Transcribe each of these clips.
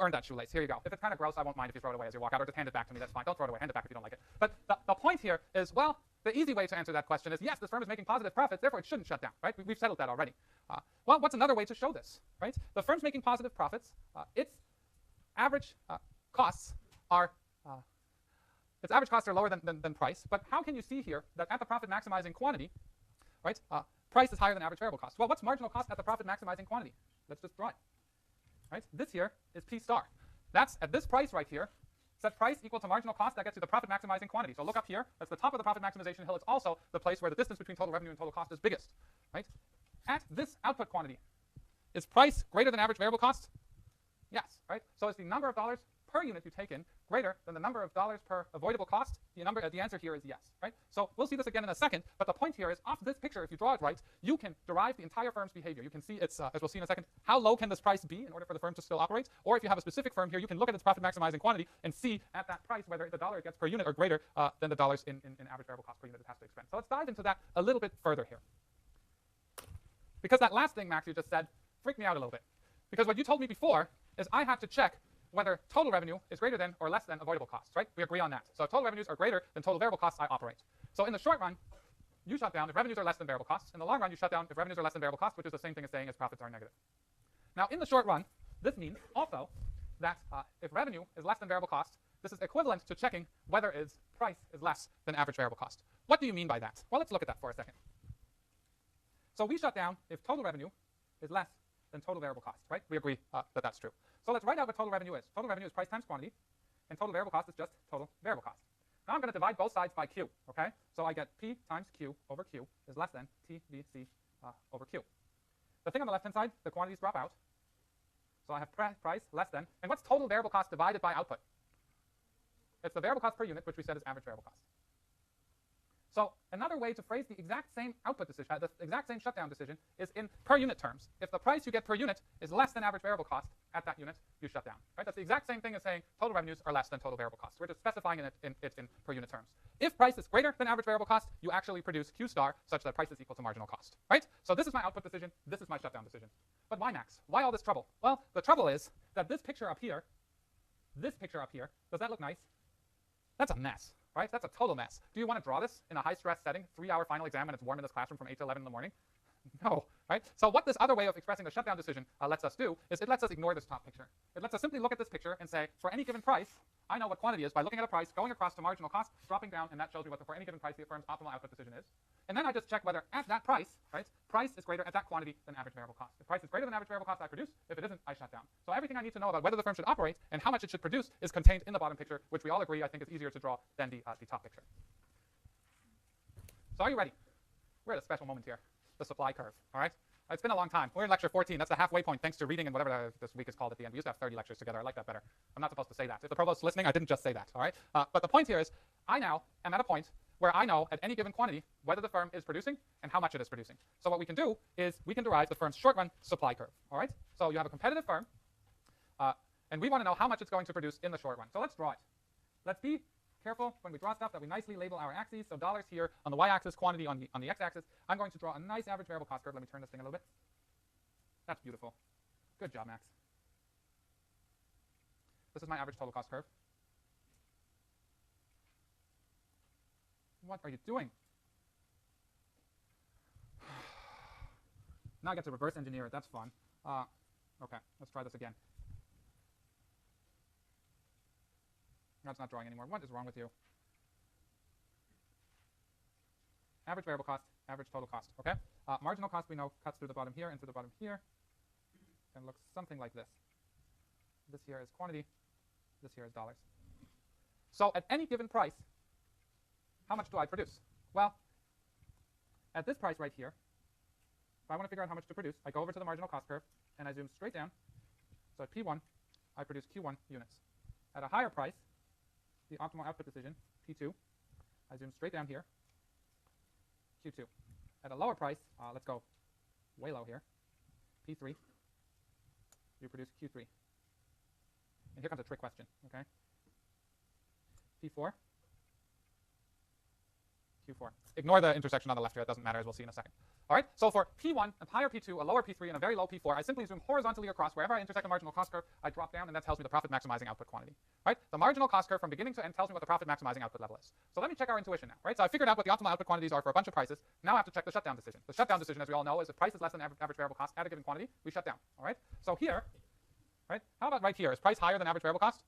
earned that shoelace. Here you go. If it's kind of gross, I won't mind if you throw it away as you walk out, or just hand it back to me. That's fine. Don't throw it away. Hand it back if you don't like it. But the point here is, well, the easy way to answer that question is, yes, this firm is making positive profits, therefore it shouldn't shut down, right? We've settled that already. Well, what's another way to show this, right? The firm's making positive profits. Its average costs are lower than price. But how can you see here that at the profit maximizing quantity, right, price is higher than average variable cost? Well, what's marginal cost at the profit maximizing quantity? Let's just draw it. Right? This here is P star. That's at this price right here. Set price equal to marginal cost. That gets you the profit maximizing quantity. So look up here. That's the top of the profit maximization hill. It's also the place where the distance between total revenue and total cost is biggest. Right? At this output quantity, is price greater than average variable cost? Yes. Right? So is the number of dollars per unit you take in greater than the number of dollars per avoidable cost? The answer here is yes, right? So we'll see this again in a second, but the point here is, off this picture, if you draw it right, you can derive the entire firm's behavior. You can see its, as we'll see in a second, how low can this price be in order for the firm to still operate? Or if you have a specific firm here, you can look at its profit maximizing quantity and see at that price whether the dollar it gets per unit are greater than the dollars in average variable cost per unit it has to expend. So let's dive into that a little bit further here. Because that last thing, Max, you just said, freaked me out a little bit. Because what you told me before is I have to check whether total revenue is greater than or less than avoidable costs, right? We agree on that. So if total revenues are greater than total variable costs, I operate. So in the short run, you shut down if revenues are less than variable costs. In the long run, you shut down if revenues are less than variable costs, which is the same thing as saying as profits are negative. Now, in the short run, this means also that if revenue is less than variable cost, this is equivalent to checking whether price is less than average variable cost. What do you mean by that? Well, let's look at that for a second. So we shut down if total revenue is less than total variable cost, right? We agree that that's true. So let's write out what total revenue is. Total revenue is price times quantity, and total variable cost is just total variable cost. Now I'm going to divide both sides by Q, okay? So I get P times Q over Q is less than TVC over Q. The thing on the left-hand side, the quantities drop out. So I have price less than, and what's total variable cost divided by output? It's the variable cost per unit, which we said is average variable cost. So another way to phrase the exact same output decision, the exact same shutdown decision, is in per unit terms. If the price you get per unit is less than average variable cost at that unit, you shut down. Right? That's the exact same thing as saying total revenues are less than total variable cost. We're just specifying it in per unit terms. If price is greater than average variable cost, you actually produce Q star such that price is equal to marginal cost. Right? So this is my output decision. This is my shutdown decision. But why, Max? Why all this trouble? Well, the trouble is that this picture up here, does that look nice? That's a mess. Right? That's a total mess. Do you want to draw this in a high-stress setting, 3-hour final exam, and it's warm in this classroom from 8 to 11 in the morning? No, right? So what this other way of expressing the shutdown decision lets us do is it lets us ignore this top picture. It lets us simply look at this picture and say, for any given price, I know what quantity is by looking at a price, going across to marginal cost, dropping down, and that shows me what for any given price the firm's optimal output decision is. And then I just check whether at that price, right, price is greater at that quantity than average variable cost. If price is greater than average variable cost, I produce. If it isn't, I shut down. So everything I need to know about whether the firm should operate and how much it should produce is contained in the bottom picture, which we all agree I think is easier to draw than the top picture. So are you ready? We're at a special moment here, the supply curve, all right? It's been a long time. We're in lecture 14. That's the halfway point, thanks to reading and whatever this week is called at the end. We used to have 30 lectures together. I like that better. I'm not supposed to say that. If the provost's listening, I didn't just say that, all right? But the point here is I now am at a point where I know at any given quantity whether the firm is producing and how much it is producing. So what we can do is we can derive the firm's short-run supply curve, all right? So you have a competitive firm, and we want to know how much it's going to produce in the short run. So let's draw it. Let's be careful when we draw stuff that we nicely label our axes. So dollars here on the y-axis, quantity on the x-axis. I'm going to draw a nice average variable cost curve. Let me turn this thing a little bit. That's beautiful. Good job, Max. This is my average total cost curve. What are you doing? Now I get to reverse engineer it. That's fun. Okay, let's try this again. That's not drawing anymore. What is wrong with you? Average variable cost, average total cost. Okay. Marginal cost we know cuts through the bottom here and through the bottom here, and looks something like this. This here is quantity. This here is dollars. So at any given price, how much do I produce? Well, at this price right here, if I want to figure out how much to produce, I go over to the marginal cost curve and I zoom straight down. So at P1, I produce Q1 units. At a higher price, the optimal output decision, P2, I zoom straight down here, Q2. At a lower price, let's go way low here, P3, you produce Q3. And here comes a trick question, okay? P4, Q4. Ignore the intersection on the left here. It doesn't matter, as we'll see in a second. All right, so for P1, a higher P2, a lower P3, and a very low P4, I simply zoom horizontally across. Wherever I intersect the marginal cost curve, I drop down, and that tells me the profit maximizing output quantity. Right? The marginal cost curve from beginning to end tells me what the profit maximizing output level is. So let me check our intuition now. Right? So I figured out what the optimal output quantities are for a bunch of prices. Now I have to check the shutdown decision. The shutdown decision, as we all know, is if price is less than average variable cost at a given quantity, we shut down. All right? So here, right? How about right here? Is price higher than average variable cost?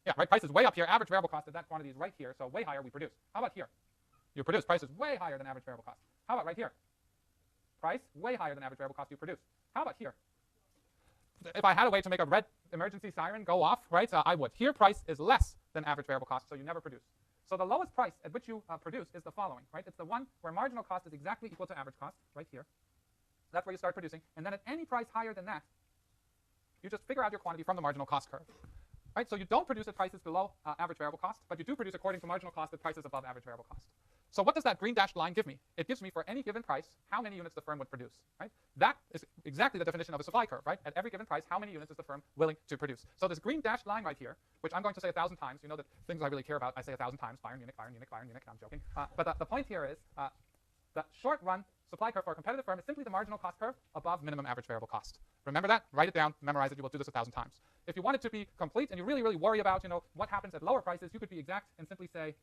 Yeah, right? Price is way up here. Average variable cost at that quantity is right here. So way higher, we produce. How about here? You produce. Price is way higher than average variable cost. How about right here? Price way higher than average variable cost, you produce. How about here? If I had a way to make a red emergency siren go off, right, I would. Here, price is less than average variable cost, so you never produce. So the lowest price at which you produce is the following, right? It's the one where marginal cost is exactly equal to average cost, right here. That's where you start producing. And then at any price higher than that, you just figure out your quantity from the marginal cost curve. Right? So you don't produce at prices below average variable cost, but you do produce according to marginal cost at prices above average variable cost. So what does that green dashed line give me? It gives me for any given price how many units the firm would produce. Right? That is exactly the definition of a supply curve. Right? At every given price, how many units is the firm willing to produce? So this green dashed line right here, which I'm going to say 1,000 times, you know that things I really care about, I say 1,000 times, Bayern Munich, Bayern Munich, Bayern Munich. No, I'm joking. But the point here is the short run supply curve for a competitive firm is simply the marginal cost curve above minimum average variable cost. Remember that? Write it down, memorize it. You will do this 1,000 times. If you want it to be complete and you really, really worry about, what happens at lower prices, you could be exact and simply say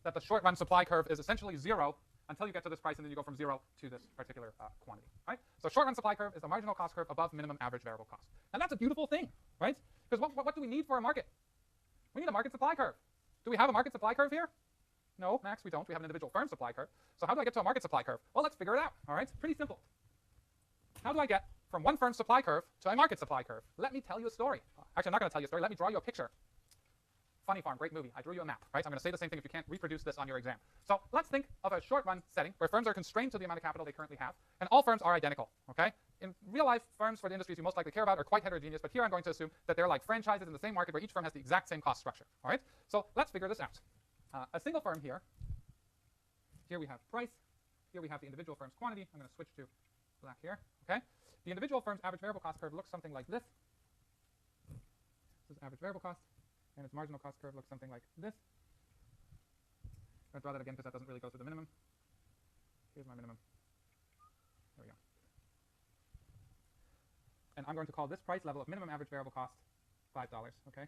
that the short run supply curve is essentially 0 until you get to this price, and then you go from 0 to this particular quantity. Right? So short run supply curve is the marginal cost curve above minimum average variable cost. And that's a beautiful thing, right? Because what do we need for a market? We need a market supply curve. Do we have a market supply curve here? No, Max, we don't. We have an individual firm supply curve. So how do I get to a market supply curve? Well, let's figure it out. All right, it's pretty simple. How do I get from one firm's supply curve to a market supply curve? Let me tell you a story. Actually, I'm not going to tell you a story. Let me draw you a picture. Funny Farm, great movie. I drew you a map, right? I'm going to say the same thing if you can't reproduce this on your exam. So let's think of a short-run setting where firms are constrained to the amount of capital they currently have, and all firms are identical, okay? In real life, firms for the industries you most likely care about are quite heterogeneous, but here I'm going to assume that they're like franchises in the same market where each firm has the exact same cost structure, all right? So let's figure this out. A single firm here we have price, here we have the individual firm's quantity. I'm going to switch to black here, okay? The individual firm's average variable cost curve looks something like this. This is average variable cost, and its marginal cost curve looks something like this. I'm going to draw that again because that doesn't really go through the minimum. Here's my minimum. There we go. And I'm going to call this price level of minimum average variable cost $5, okay? Let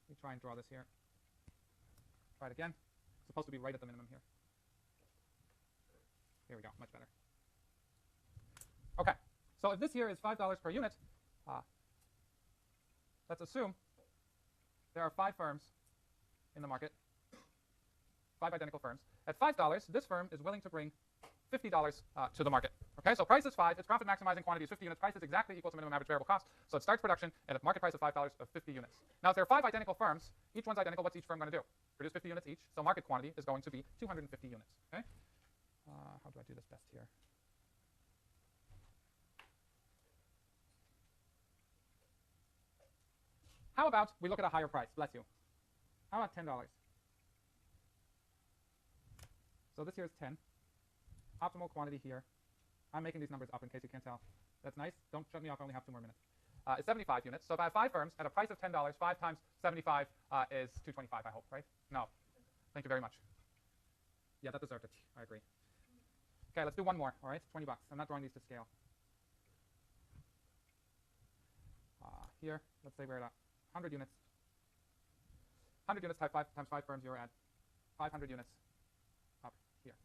me try and draw this here. Try it again. It's supposed to be right at the minimum here. Here we go, much better. Okay, so if this here is $5 per unit, let's assume there are 5 firms in the market, 5 identical firms. At $5, this firm is willing to bring $50 to the market. Okay, so price is 5, its profit maximizing quantity is 50 units, price is exactly equal to minimum average variable cost, so it starts production at a market price of $5 of 50 units. Now if there are 5 identical firms, each one's identical, what's each firm going to do? Produce 50 units each, so market quantity is going to be 250 units. Okay? How do I do this best here? How about we look at a higher price? Bless you. How about $10? So this here is 10. Optimal quantity here. I'm making these numbers up in case you can't tell. That's nice. Don't shut me off. I only have 2 more minutes. It's 75 units. So if I have 5 firms at a price of $10, 5 times 75 is 225, I hope, right? No. Thank you very much. Yeah, that deserved it. I agree. Okay, let's do one more, all right? $20. I'm not drawing these to scale. Here, let's say we're at 100 units. 100 units times 5 firms, you're at 500 units up here.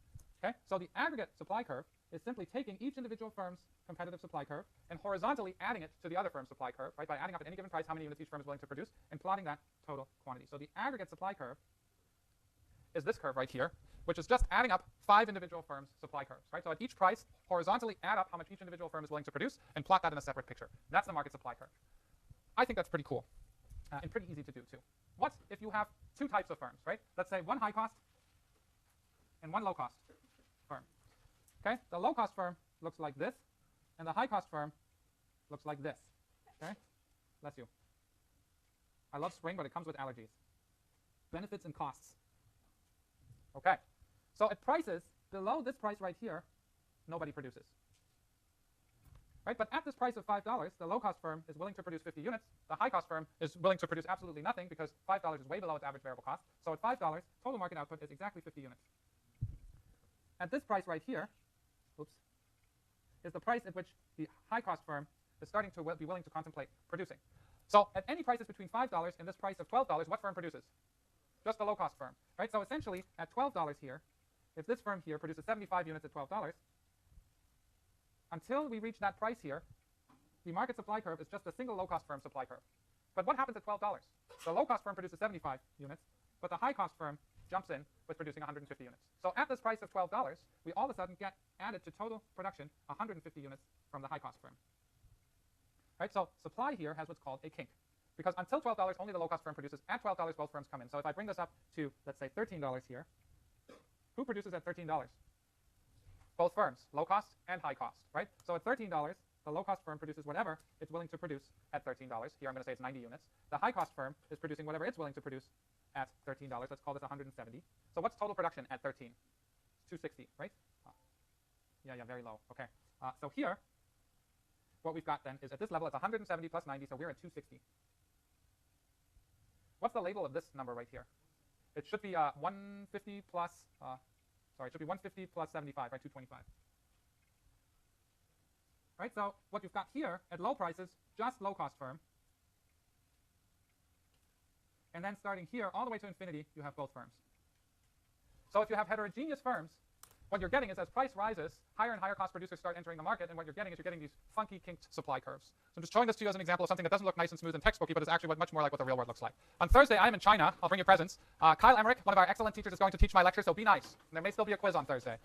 Okay, so the aggregate supply curve is simply taking each individual firm's competitive supply curve and horizontally adding it to the other firm's supply curve, right? By adding up at any given price how many units each firm is willing to produce and plotting that total quantity. So the aggregate supply curve is this curve right here, which is just adding up 5 individual firms' supply curves, right? So at each price, horizontally add up how much each individual firm is willing to produce and plot that in a separate picture. That's the market supply curve. I think that's pretty cool and pretty easy to do too. What if you have 2 types of firms, right? Let's say one high cost and one low cost firm. Okay, the low cost firm looks like this, and the high cost firm looks like this. Okay, bless you. I love spring, but it comes with allergies. Benefits and costs. Okay, so at prices below this price right here, nobody produces. right? But at this price of $5, the low-cost firm is willing to produce 50 units. The high-cost firm is willing to produce absolutely nothing because $5 is way below its average variable cost. So at $5, total market output is exactly 50 units. At this price right here, is the price at which the high-cost firm is starting to be willing to contemplate producing. So at any prices between $5 and this price of $12, what firm produces? Just the low-cost firm, right? So essentially, at $12 here, if this firm here produces 75 units at $12, until we reach that price here, the market supply curve is just a single low-cost firm supply curve. But what happens at $12? The low-cost firm produces 75 units, but the high-cost firm jumps in with producing 150 units. So at this price of $12, we all of a sudden get added to total production 150 units from the high-cost firm. Right? So supply here has what's called a kink. Because until $12, only the low-cost firm produces. At $12, both firms come in. So if I bring this up to, let's say, $13 here, who produces at $13? Both firms, low cost and high cost, right? So at $13, the low-cost firm produces whatever it's willing to produce at $13. Here I'm going to say it's 90 units. The high-cost firm is producing whatever it's willing to produce at $13. Let's call this 170. So what's total production at 13? It's 260, right? Yeah, very low. Okay. So here, what we've got then is at this level, it's 170 plus 90, so we're at 260. What's the label of this number right here? It should be 150 plus, it should be 150 plus 75, right, 225. Right, so what you've got here at low prices, just low-cost firm. And then starting here all the way to infinity, you have both firms. So if you have heterogeneous firms, what you're getting is as price rises, higher and higher cost producers start entering the market, and what you're getting is you're getting these funky kinked supply curves. So I'm just showing this to you as an example of something that doesn't look nice and smooth and textbooky, but is actually much more like what the real world looks like. On Thursday, I am in China. I'll bring you presents. Kyle Emmerich, one of our excellent teachers, is going to teach my lecture, so be nice. And there may still be a quiz on Thursday.